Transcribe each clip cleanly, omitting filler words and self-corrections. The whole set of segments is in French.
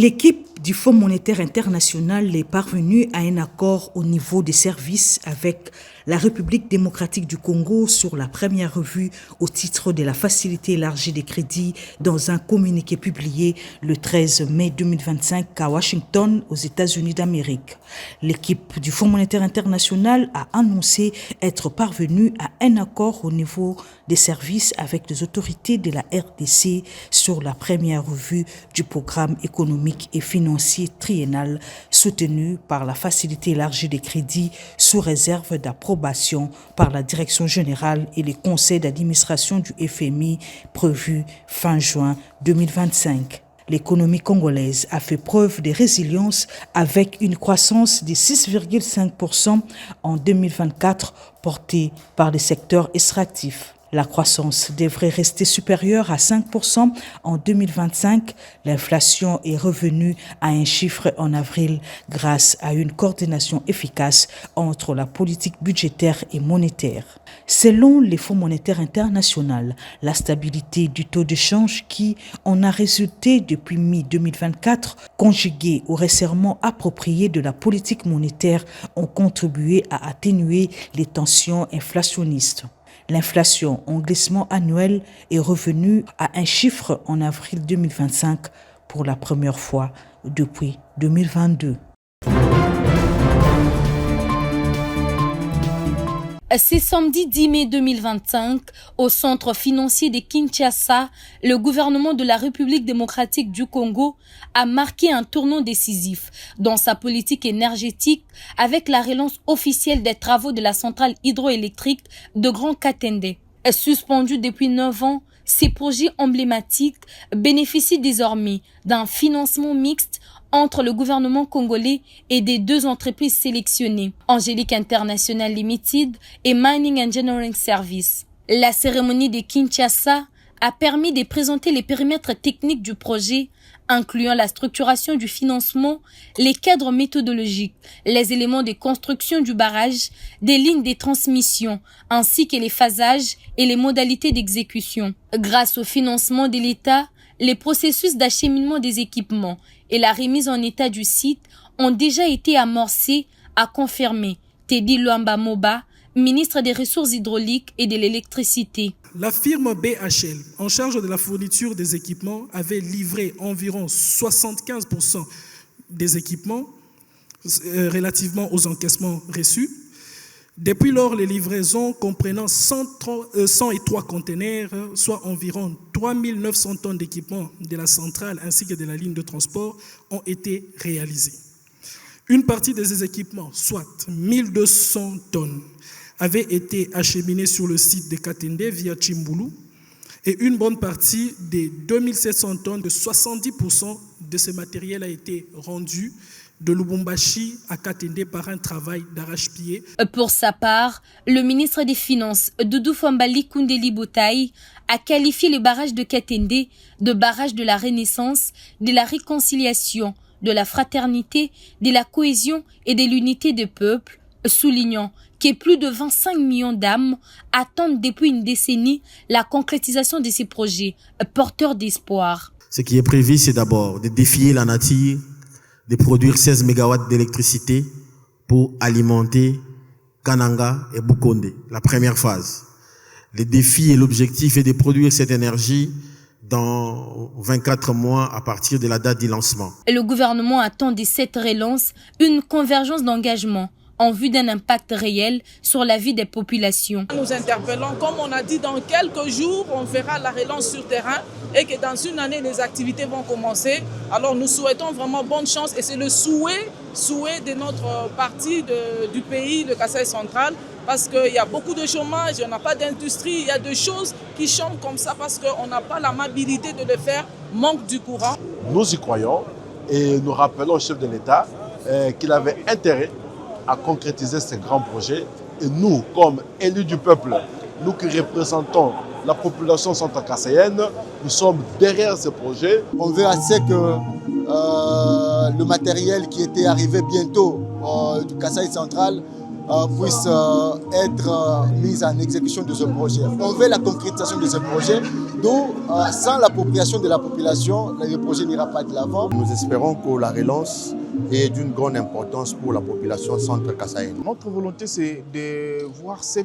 L'équipe du Fonds monétaire international est parvenue à un accord au niveau des services avec la République démocratique du Congo sur la première revue au titre de la facilité élargie des crédits dans un communiqué publié le 13 mai 2025 à Washington, aux États-Unis d'Amérique. L'équipe du Fonds monétaire international a annoncé être parvenue à un accord au niveau des services avec les autorités de la RDC sur la première revue du programme économique et financier triennal soutenu par la facilité élargie des crédits sous réserve d'approbation par la direction générale et les conseils d'administration du FMI prévu fin juin 2025. L'économie congolaise a fait preuve de résilience avec une croissance de 6,5% en 2024 portée par les secteurs extractifs. La croissance devrait rester supérieure à 5% en 2025. L'inflation est revenue à un chiffre en avril grâce à une coordination efficace entre la politique budgétaire et monétaire. Selon les Fonds monétaires international, la stabilité du taux de change qui en a résulté depuis mi-2024, conjuguée au resserrement approprié de la politique monétaire, ont contribué à atténuer les tensions inflationnistes. L'inflation en glissement annuel est revenue à un chiffre en avril 2025 pour la première fois depuis 2022. C'est samedi 10 mai 2025, au centre financier de Kinshasa, le gouvernement de la République démocratique du Congo a marqué un tournant décisif dans sa politique énergétique avec la relance officielle des travaux de la centrale hydroélectrique de Grand Katende. Suspendu depuis 9 ans, ces projets emblématiques bénéficient désormais d'un financement mixte entre le gouvernement congolais et des deux entreprises sélectionnées, Angélique International Limited et Mining Engineering Service. La cérémonie de Kinshasa a permis de présenter les périmètres techniques du projet, incluant la structuration du financement, les cadres méthodologiques, les éléments de construction du barrage, des lignes de transmission, ainsi que les phasages et les modalités d'exécution. Grâce au financement de l'État, les processus d'acheminement des équipements et la remise en état du site ont déjà été amorcés, a confirmé Teddy Luamba Moba, ministre des Ressources hydrauliques et de l'électricité. La firme BHL, en charge de la fourniture des équipements, avait livré environ 75% des équipements relativement aux encaissements reçus. Depuis lors, les livraisons comprenant 103 conteneurs, soit environ 3900 tonnes d'équipements de la centrale ainsi que de la ligne de transport, ont été réalisées. Une partie de ces équipements, soit 1200 tonnes, avait été acheminée sur le site de Katende via Chimbulu et une bonne partie des 2700 tonnes, de 70% de ce matériel a été rendu de Lubumbashi à Katende par un travail d'arrache-pied. Pour sa part, le ministre des Finances, Doudou Fambali Koundeli Boutaï, a qualifié le barrage de Katende de barrage de la renaissance, de la réconciliation, de la fraternité, de la cohésion et de l'unité des peuples, soulignant que plus de 25 millions d'âmes attendent depuis une décennie la concrétisation de ces projets porteurs d'espoir. Ce qui est prévu, c'est d'abord de défier la nature, de produire 16 MW d'électricité pour alimenter Kananga et Bukonde, la première phase. Le défi et l'objectif est de produire cette énergie dans 24 mois à partir de la date du lancement. Le gouvernement attend de cette relance une convergence d'engagement en vue d'un impact réel sur la vie des populations. Nous interpellons, comme on a dit, dans quelques jours, on verra la relance sur terrain et que dans une année, les activités vont commencer. Alors nous souhaitons vraiment bonne chance et c'est le souhait de notre partie du pays, le Kasaï central, parce qu'il y a beaucoup de chômage, il n'y a pas d'industrie, il y a des choses qui changent comme ça parce qu'on n'a pas l'amabilité de le faire, manque du courant. Nous y croyons et nous rappelons au chef de l'État qu'il avait intérêt à concrétiser ces grands projets. Et nous, comme élus du peuple, nous qui représentons la population centrale-kassaïenne, nous sommes derrière ces projets. On veut assez que le matériel qui était arrivé bientôt du Kasaï central puisse être mise en exécution de ce projet. On veut la concrétisation de ce projet, d'où sans l'appropriation de la population, le projet n'ira pas de l'avant. Nous espérons que la relance est d'une grande importance pour la population centre-kassaïenne. Notre volonté, c'est de voir ces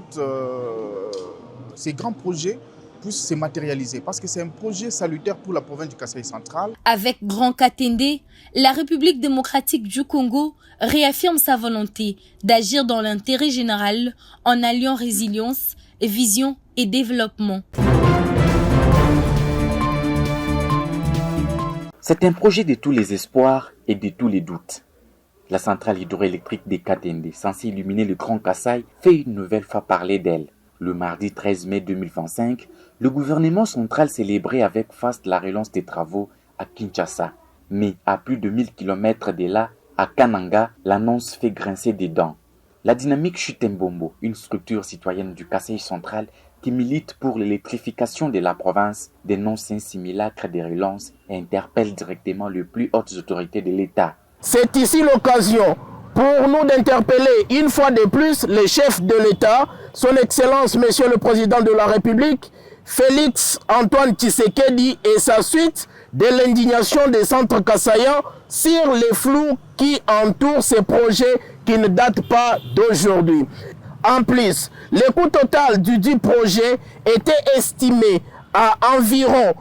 grands projets puissent se matérialiser parce que c'est un projet salutaire pour la province du Kasaï central. Avec Grand Katende, la République démocratique du Congo réaffirme sa volonté d'agir dans l'intérêt général en alliant résilience, vision et développement. C'est un projet de tous les espoirs et de tous les doutes. La centrale hydroélectrique des Katende, censée illuminer le Grand Kasaï, fait une nouvelle fois parler d'elle. Le mardi 13 mai 2025, le gouvernement central célébrait avec faste la relance des travaux à Kinshasa. Mais à plus de 1000 km de là, à Kananga, l'annonce fait grincer des dents. La dynamique Chutembombo, une structure citoyenne du Kasaï central qui milite pour l'électrification de la province, dénonce un simulacre de relance et interpelle directement les plus hautes autorités de l'État. C'est ici l'occasion pour nous d'interpeller une fois de plus les chefs de l'État, son Excellence Monsieur le Président de la République, Félix Antoine Tshisekedi et sa suite, de l'indignation des centres kassaïens sur les flous qui entourent ces projets qui ne datent pas d'aujourd'hui. En plus, le coût total du dit projet était estimé à environ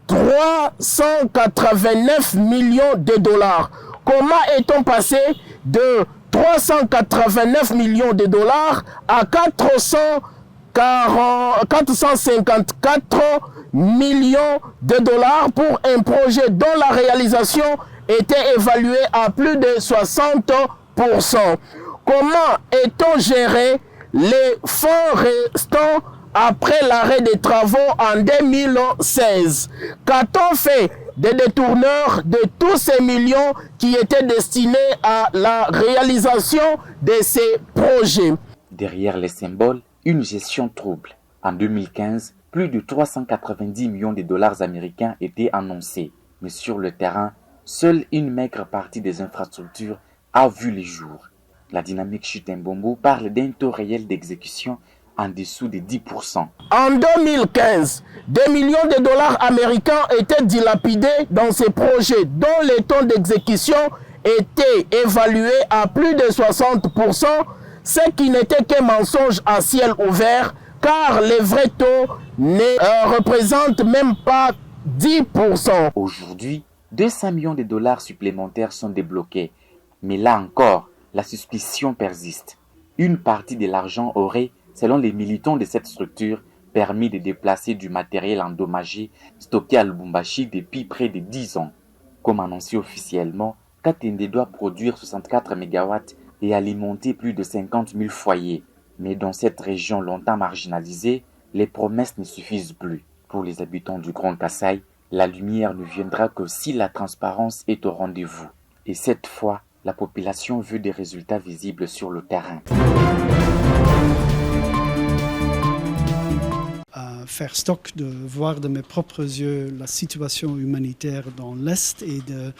389 millions de dollars. Comment est-on passé de 389 millions de dollars à 454 millions de dollars pour un projet dont la réalisation était évaluée à plus de 60%. Comment est-on géré les fonds restants après l'arrêt des travaux en 2016? Qu'a-t-on fait des détourneurs de tous ces millions qui étaient destinés à la réalisation de ces projets? Derrière les symboles, une gestion trouble. En 2015, plus de 390 millions de dollars américains étaient annoncés. Mais sur le terrain, seule une maigre partie des infrastructures a vu le jour. La dynamique Chutembombo parle d'un taux réel d'exécution en dessous de 10%. En 2015, des millions de dollars américains étaient dilapidés dans ces projets dont les taux d'exécution étaient évalués à plus de 60%, ce qui n'était qu'un mensonge à ciel ouvert, car les vrais taux ne représentent même pas 10%. Aujourd'hui, 200 millions de dollars supplémentaires sont débloqués. Mais là encore, la suspicion persiste. Une partie de l'argent aurait, selon les militants de cette structure, permis de déplacer du matériel endommagé stocké à Lubumbashi depuis près de 10 ans. Comme annoncé officiellement, Katende doit produire 64 MW et alimenter plus de 50 000 foyers. Mais dans cette région longtemps marginalisée, les promesses ne suffisent plus. Pour les habitants du Grand Kasaï, la lumière ne viendra que si la transparence est au rendez-vous. Et cette fois, la population veut des résultats visibles sur le terrain. Faire stock, de voir de mes propres yeux la situation humanitaire dans l'Est et de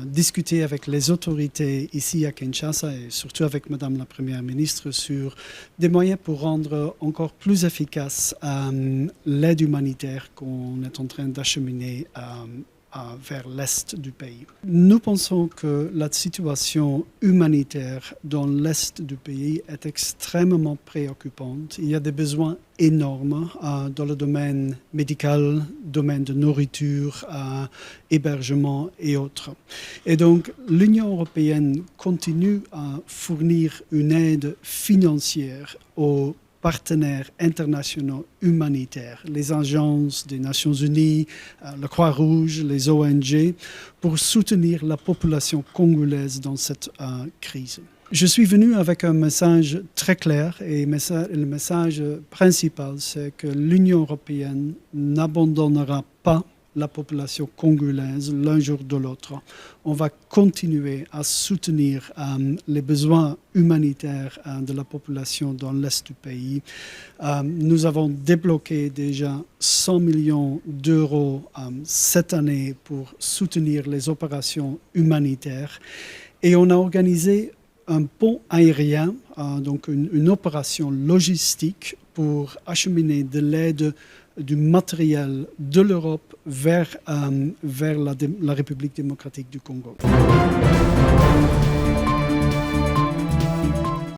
discuter avec les autorités ici à Kinshasa et surtout avec Madame la Première ministre sur des moyens pour rendre encore plus efficace l'aide humanitaire qu'on est en train d'acheminer vers l'Est du pays. Nous pensons que la situation humanitaire dans l'Est du pays est extrêmement préoccupante. Il y a des besoins énormes dans le domaine médical, domaine de nourriture, hébergement et autres. Et donc, l'Union européenne continue à fournir une aide financière aux partenaires internationaux humanitaires, les agences des Nations Unies, la Croix-Rouge, les ONG, pour soutenir la population congolaise dans cette crise. Je suis venu avec un message très clair et le message principal, c'est que l'Union européenne n'abandonnera pas la population congolaise l'un jour de l'autre. On va continuer à soutenir les besoins humanitaires de la population dans l'Est du pays. Nous avons débloqué déjà 100 millions d'euros cette année pour soutenir les opérations humanitaires et on a organisé un pont aérien, donc une opération logistique pour acheminer de l'aide, du matériel de l'Europe vers la République démocratique du Congo.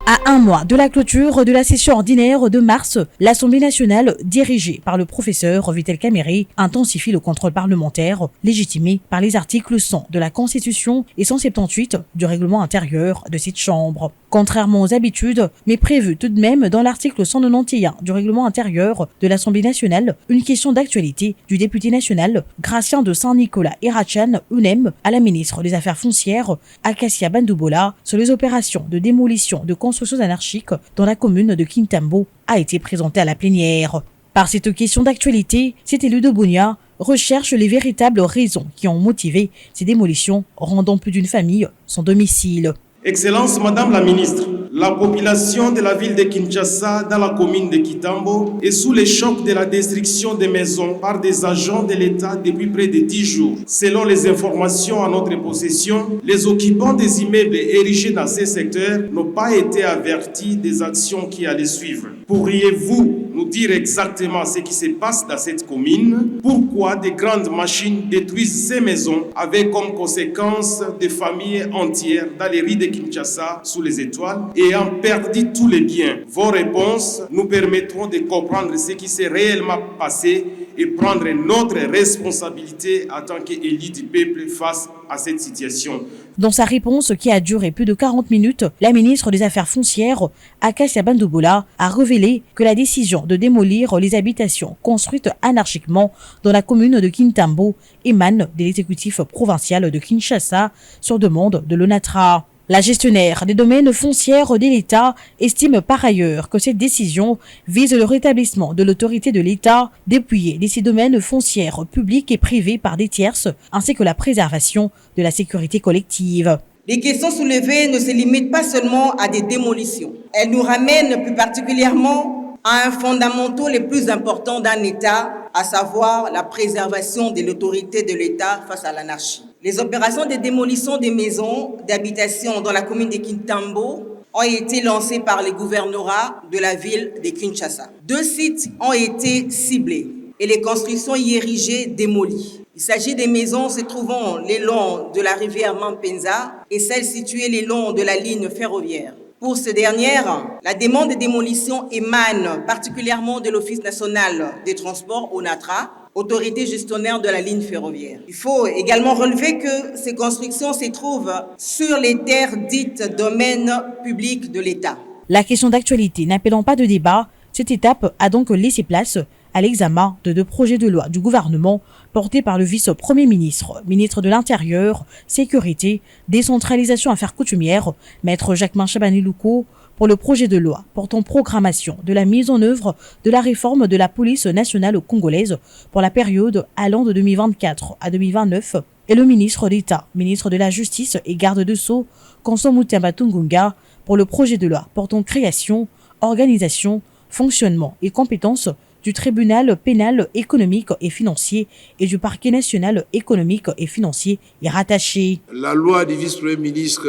À un mois de la clôture de la session ordinaire de mars, l'Assemblée nationale, dirigée par le professeur Vital Kamerhe, intensifie le contrôle parlementaire, légitimé par les articles 100 de la Constitution et 178 du règlement intérieur de cette Chambre. Contrairement aux habitudes, mais prévu tout de même dans l'article 191 du règlement intérieur de l'Assemblée nationale, une question d'actualité du député national Gratien de Saint-Nicolas Irachan Unem à la ministre des Affaires foncières, Acacia Bandoubola, sur les opérations de démolition de constructions anarchiques dans la commune de Kintambo a été présentée à la plénière. Par cette question d'actualité, cet élu de Bunia recherche les véritables raisons qui ont motivé ces démolitions, rendant plus d'une famille sans domicile. Excellence, Madame la Ministre, la population de la ville de Kinshasa, dans la commune de Kitambo, est sous le choc de la destruction des maisons par des agents de l'État depuis près de 10 jours. Selon les informations à notre possession, les occupants des immeubles érigés dans ces secteurs n'ont pas été avertis des actions qui allaient suivre. Pourriez-vous nous dire exactement ce qui se passe dans cette commune? Pourquoi de grandes machines détruisent ces maisons avec comme conséquence des familles entières dans les rues de Kinshasa sous les étoiles et ayant perdu tous les biens? Vos réponses nous permettront de comprendre ce qui s'est réellement passé et prendre notre responsabilité en tant qu'élus du peuple face à cette situation. Dans sa réponse qui a duré plus de 40 minutes, la ministre des Affaires foncières, Acacia Bandoubola, a révélé que la décision de démolir les habitations construites anarchiquement dans la commune de Kintambo émane de l'exécutif provincial de Kinshasa sur demande de l'ONATRA. La gestionnaire des domaines foncières de l'État estime par ailleurs que cette décision vise le rétablissement de l'autorité de l'État dépouillée de ces domaines foncières publics et privés par des tierces, ainsi que la préservation de la sécurité collective. Les questions soulevées ne se limitent pas seulement à des démolitions. Elles nous ramènent plus particulièrement à un fondamental le plus important d'un État, à savoir la préservation de l'autorité de l'État face à l'anarchie. Les opérations de démolition des maisons d'habitation dans la commune de Kintambo ont été lancées par le gouvernorat de la ville de Kinshasa. 2 sites ont été ciblés et les constructions y érigées démolies. Il s'agit des maisons se trouvant le long de la rivière Mampenza et celles situées le long de la ligne ferroviaire. Pour ce dernier, la demande de démolition émane particulièrement de l'Office national des transports, ONATRA, autorité gestionnaire de la ligne ferroviaire. Il faut également relever que ces constructions se trouvent sur les terres dites domaine public de l'État. La question d'actualité n'appelant pas de débat, cette étape a donc laissé place à l'examen de 2 projets de loi du gouvernement portés par le vice-premier ministre, ministre de l'Intérieur, Sécurité, Décentralisation Affaires coutumières, maître Jacquemin Chabani-Louko, pour le projet de loi portant programmation de la mise en œuvre de la réforme de la police nationale congolaise pour la période allant de 2024 à 2029, et le ministre d'État, ministre de la Justice et garde de Sceaux, Constant Mutamba Tungunga, pour le projet de loi portant création, organisation, fonctionnement et compétences du tribunal pénal économique et financier et du parquet national économique et financier est rattaché. La loi du vice-premier ministre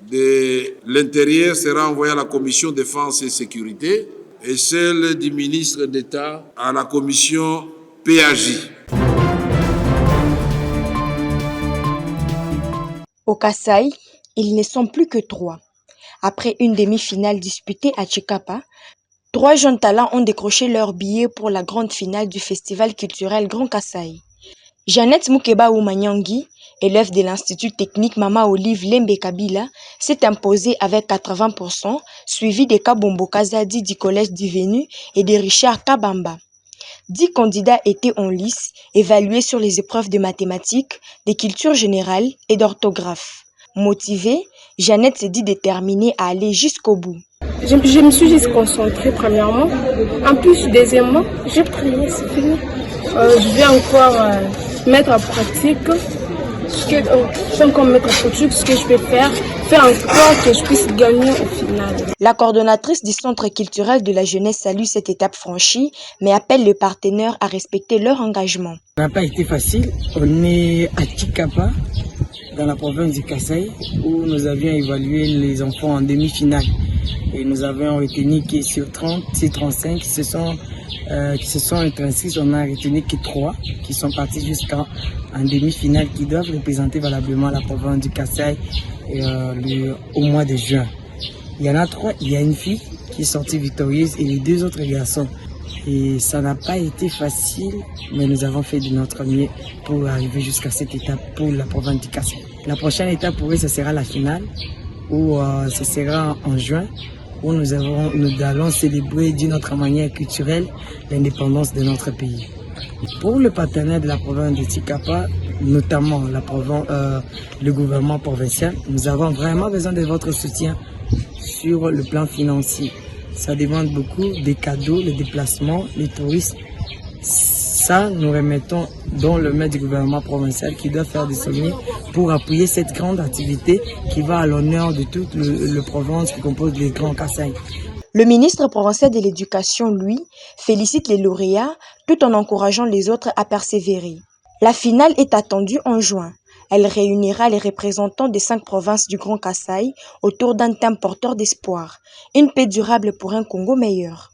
de l'Intérieur sera envoyée à la commission défense et sécurité et celle du ministre d'État à la commission PAJ. Au Kasaï, ils ne sont plus que 3. Après une demi-finale disputée à Chikapa, 3 jeunes talents ont décroché leur billet pour la grande finale du festival culturel Grand Kasaï. Jeannette Moukeba Oumanyangi, élève de l'Institut technique Mama Olive Lembe Kabila, s'est imposée avec 80%, suivie de Kabombo Kazadi du Collège du Venu et de Richard Kabamba. 10 candidats étaient en lice, évalués sur les épreuves de mathématiques, de culture générale et d'orthographe. Motivée, Jeannette s'est dit déterminée à aller jusqu'au bout. Je me suis juste concentrée premièrement. En plus, deuxièmement, j'ai prié, c'est fini. Je vais encore mettre en pratique ce que je peux faire encore que je puisse gagner au final. La coordonnatrice du Centre culturel de la jeunesse salue cette étape franchie, mais appelle les partenaires à respecter leur engagement. Ça n'a pas été facile. On est à Chikapa dans la province du Kasaï où nous avions évalué les enfants en demi-finale. Et nous avions retenu que sur 35 qui se sont inscrits, on a retenu que 3 qui sont partis jusqu'en demi-finale qui doivent représenter valablement la province du Kasaï au mois de juin. Il y en a 3, il y a une fille qui est sortie victorieuse et les 2 autres garçons. Et ça n'a pas été facile, mais nous avons fait de notre mieux pour arriver jusqu'à cette étape pour la province du Kasaï. La prochaine étape pour eux, ce sera la finale, où ce sera en juin, où nous allons célébrer d'une autre manière culturelle l'indépendance de notre pays. Pour le partenaire de la province de Tshikapa, notamment le gouvernement provincial, nous avons vraiment besoin de votre soutien sur le plan financier. Ça demande beaucoup des cadeaux, les déplacements, les touristes. Ça, nous remettons dans le maître du gouvernement provincial qui doit faire des sommets pour appuyer cette grande activité qui va à l'honneur de toute la province qui compose les Grands Kasaï. Le ministre provincial de l'Éducation, lui, félicite les lauréats tout en encourageant les autres à persévérer. La finale est attendue en juin. Elle réunira les représentants des 5 provinces du Grand Kasaï autour d'un thème porteur d'espoir. Une paix durable pour un Congo meilleur.